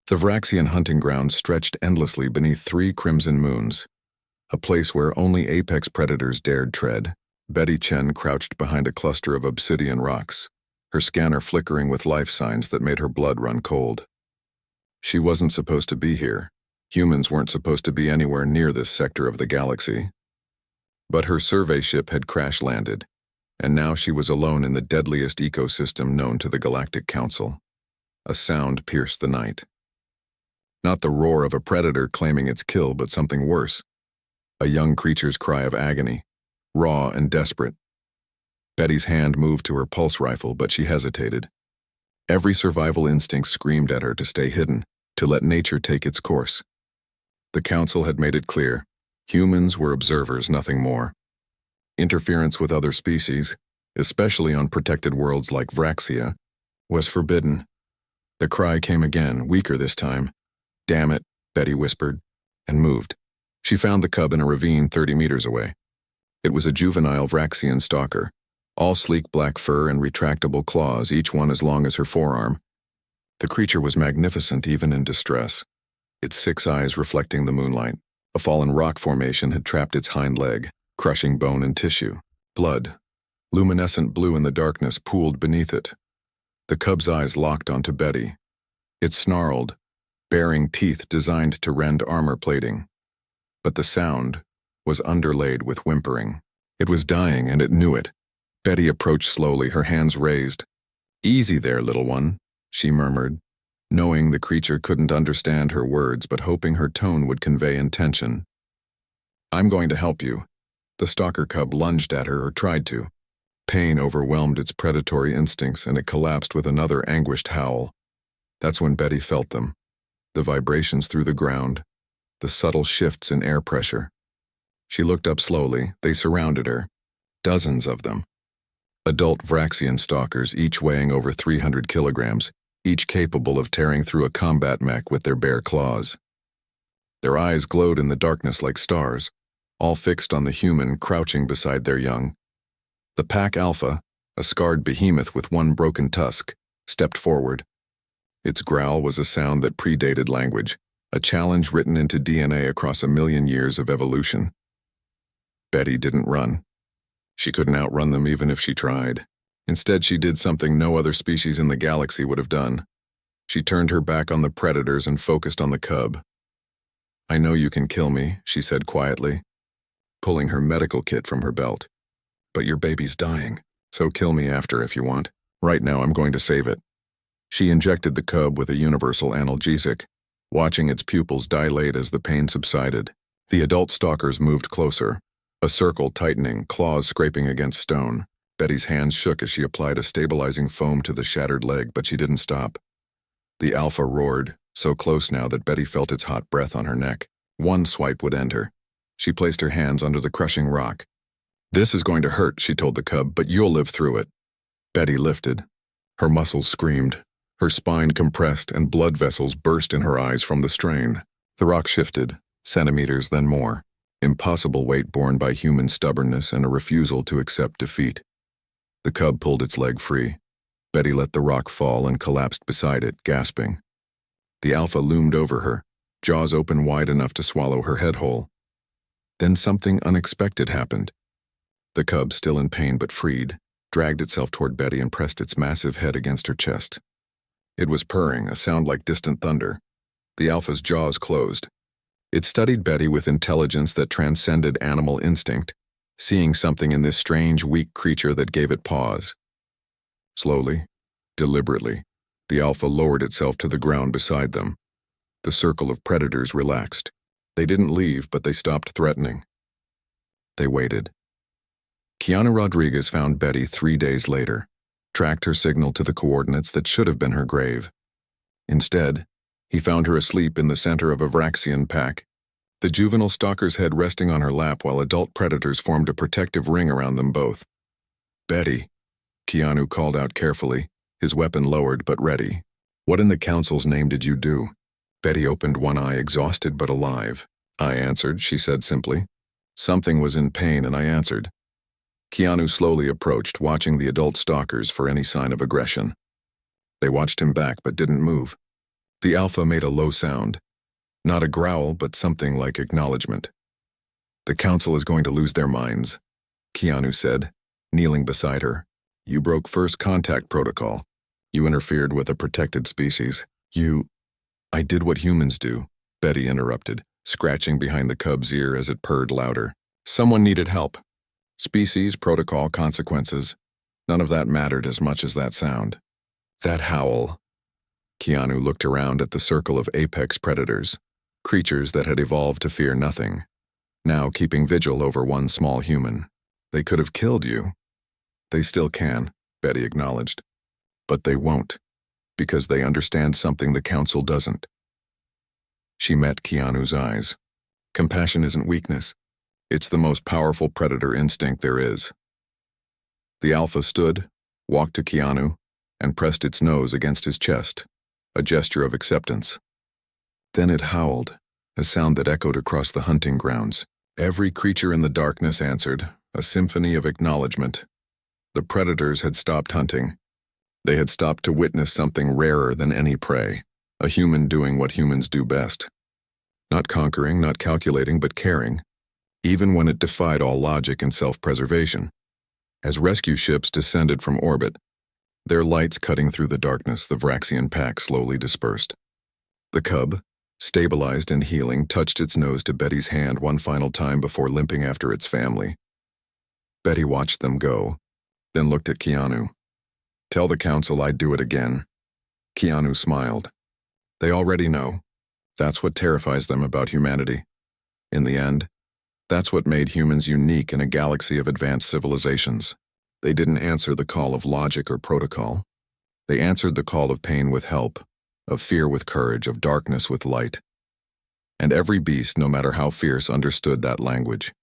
The Vraxian hunting grounds stretched endlessly beneath 3 crimson moons, a place where only apex predators dared tread. Betty Chen crouched behind a cluster of obsidian rocks, her scanner flickering with life signs that made her blood run cold. She wasn't supposed to be here. Humans weren't supposed to be anywhere near this sector of the galaxy. But her survey ship had crash-landed, and now she was alone in the deadliest ecosystem known to the Galactic Council. A sound pierced the night. Not the roar of a predator claiming its kill, but something worse. A young creature's cry of agony, raw and desperate. Betty's hand moved to her pulse rifle, but she hesitated. Every survival instinct screamed at her to stay hidden, to let nature take its course. The Council had made it clear. Humans were observers, nothing more. Interference with other species, especially on protected worlds like Vraxia, was forbidden. The cry came again, weaker this time. "Damn it," Betty whispered, and moved. She found the cub in a ravine 30 meters away. It was a juvenile Vraxian stalker, all sleek black fur and retractable claws, each one as long as her forearm. The creature was magnificent even in distress, its 6 eyes reflecting the moonlight. A fallen rock formation had trapped its hind leg, crushing bone and tissue. Blood, luminescent blue in the darkness, pooled beneath it. The cub's eyes locked onto Betty. It snarled, baring teeth designed to rend armor plating. But the sound was underlaid with whimpering. It was dying, and it knew it. Betty approached slowly, her hands raised. "Easy there, little one," she murmured, knowing the creature couldn't understand her words but hoping her tone would convey intention. "I'm going to help you." The stalker cub lunged at her, or tried to. Pain overwhelmed its predatory instincts, and it collapsed with another anguished howl. That's when Betty felt them. The vibrations through the ground, the subtle shifts in air pressure. She looked up slowly. They surrounded her. Dozens of them. Adult Vraxian stalkers, each weighing over 300 kilograms, each capable of tearing through a combat mech with their bare claws. Their eyes glowed in the darkness like stars, all fixed on the human crouching beside their young. The pack alpha, a scarred behemoth with 1 broken tusk, stepped forward. Its growl was a sound that predated language, a challenge written into DNA across 1,000,000 years of evolution. Betty didn't run. She couldn't outrun them even if she tried. Instead, she did something no other species in the galaxy would have done. She turned her back on the predators and focused on the cub. "I know you can kill me," she said quietly, pulling her medical kit from her belt. "But your baby's dying, so kill me after if you want. Right now I'm going to save it." She injected the cub with a universal analgesic, watching its pupils dilate as the pain subsided. The adult stalkers moved closer, a circle tightening, claws scraping against stone. Betty's hands shook as she applied a stabilizing foam to the shattered leg, but she didn't stop. The alpha roared, so close now that Betty felt its hot breath on her neck. One swipe would end her. She placed her hands under the crushing rock. "This is going to hurt," she told the cub, "but you'll live through it." Betty lifted. Her muscles screamed. Her spine compressed and blood vessels burst in her eyes from the strain. The rock shifted, centimeters then more. Impossible weight borne by human stubbornness and a refusal to accept defeat. The cub pulled its leg free. Betty let the rock fall and collapsed beside it, gasping. The alpha loomed over her, jaws open wide enough to swallow her head whole. Then something unexpected happened. The cub, still in pain but freed, dragged itself toward Betty and pressed its massive head against her chest. It was purring, a sound like distant thunder. The alpha's jaws closed. It studied Betty with intelligence that transcended animal instinct, seeing something in this strange, weak creature that gave it pause. Slowly, deliberately, the alpha lowered itself to the ground beside them. The circle of predators relaxed. They didn't leave, but they stopped threatening. They waited. Keanu Rodriguez found Betty 3 days later, tracked her signal to the coordinates that should have been her grave. Instead, he found her asleep in the center of a Vraxian pack, the juvenile stalker's head resting on her lap while adult predators formed a protective ring around them both. "Betty," Keanu called out carefully, his weapon lowered but ready. "What in the Council's name did you do?" Betty opened one eye, exhausted but alive. "I answered," she said simply. Something was in pain, and I answered. Keanu slowly approached, watching the adult stalkers for any sign of aggression. They watched him back but didn't move. The Alpha made a low sound. Not a growl, but something like acknowledgement. The Council is going to lose their minds, Keanu said, kneeling beside her. You broke first contact protocol. You interfered with a protected species. I did what humans do, Betty interrupted, scratching behind the cub's ear as it purred louder. Someone needed help. Species, protocol, consequences. None of that mattered as much as that sound. That howl. Keanu looked around at the circle of apex predators, creatures that had evolved to fear nothing, now keeping vigil over one small human. They could have killed you. They still can, Betty acknowledged. But they won't, because they understand something the Council doesn't. She met Keanu's eyes. Compassion isn't weakness. It's the most powerful predator instinct there is. The Alpha stood, walked to Keanu, and pressed its nose against his chest, a gesture of acceptance. Then it howled, a sound that echoed across the hunting grounds. Every creature in the darkness answered, a symphony of acknowledgement. The predators had stopped hunting. They had stopped to witness something rarer than any prey, a human doing what humans do best. Not conquering, not calculating, but caring, even when it defied all logic and self-preservation. As rescue ships descended from orbit, their lights cutting through the darkness, the Vraxian pack slowly dispersed. The cub, stabilized and healing, touched its nose to Betty's hand one final time before limping after its family. Betty watched them go, then looked at Keanu. Tell the Council I'd do it again. Keanu smiled. They already know. That's what terrifies them about humanity. In the end, that's what made humans unique in a galaxy of advanced civilizations. They didn't answer the call of logic or protocol. They answered the call of pain with help, of fear with courage, of darkness with light. And every beast, no matter how fierce, understood that language.